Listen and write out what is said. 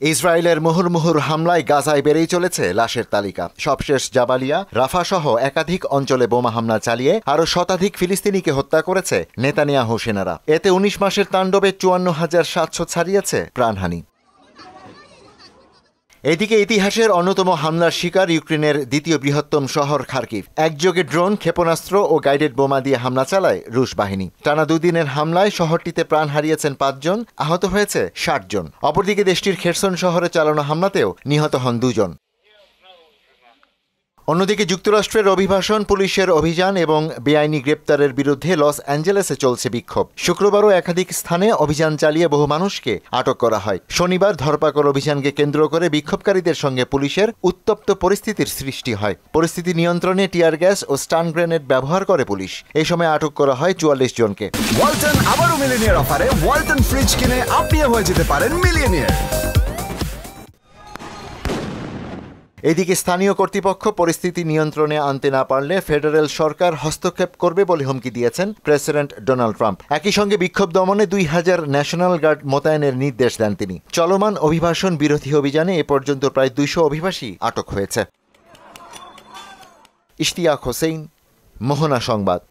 ইসরায়েলের মুহুর্মুহুর হামলায় গাজায় বেড়েই চলেছে লাশের তালিকা। সবশেষ জাবালিয়া, রাফা সহ একাধিক অঞ্চলে বোমা হামলা চালিয়ে আরও শতাধিক ফিলিস্তিনিকে হত্যা করেছে নেতানিয়াহু সেনারা। এতে ১৯ মাসের তাণ্ডবে ৫৪,৭০০ ছাড়িয়েছে প্রাণহানি। এদিকে ইতিহাসের অন্যতম হামলার শিকার ইউক্রেনের দ্বিতীয় বৃহত্তম শহর খার্কিভ। একযোগে ড্রোন, ক্ষেপণাস্ত্র ও গাইডেড বোমা দিয়ে হামলা চালায় রুশ বাহিনী। টানা ২ দিনের হামলায় শহরটিতে প্রাণ হারিয়েছেন ৫ জন, আহত হয়েছে ৬০ জন। অপরদিকে দেশটির খেরসন শহরে চালানো হামলাতেও নিহত হন ২ জন। অন্যদিকে যুক্তরাষ্ট্রের অভিবাসন, পুলিশের অভিযান এবং বেআইনি গ্রেপ্তারের বিরুদ্ধে লস অ্যাঞ্জেলেসে চলছে বিক্ষোভ। শুক্রবারও একাধিক স্থানে অভিযান চালিয়ে বহু মানুষকে আটক করা হয়। শনিবার ধরপাকড় অভিযানকে কেন্দ্র করে বিক্ষোভকারীদের সঙ্গে পুলিশের উত্তপ্ত পরিস্থিতির সৃষ্টি হয়। পরিস্থিতি নিয়ন্ত্রণে টিয়ার গ্যাস ও স্টান গ্রেনেড ব্যবহার করে পুলিশ। এই সময় আটক করা হয় ৪৪ জনকে। ওয়ালটন আবারও মিলিয়নিয়ার অফারে ওয়ালটন ফ্রিজ কিনে আপনিও হয়ে যেতে পারেন মিলিয়নিয়ার। এদিকে স্থানীয় কর্তৃপক্ষ পরিস্থিতি নিয়ন্ত্রণে আনতে না পারলে ফেডারেল সরকার হস্তক্ষেপ করবে বলে হুমকি দিয়েছেন প্রেসিডেন্ট ডোনাল্ড ট্রাম্প। একই সঙ্গে বিক্ষোভ দমনে ২,০০০ ন্যাশনাল গার্ড মোতায়েনের নির্দেশ দেন তিনি। চলমান অভিবাসন বিরোধী অভিযানে এ পর্যন্ত প্রায় ২০০ অভিবাসী আটক হয়েছে। ইশতিয়াক হোসেন, মোহনা সংবাদ।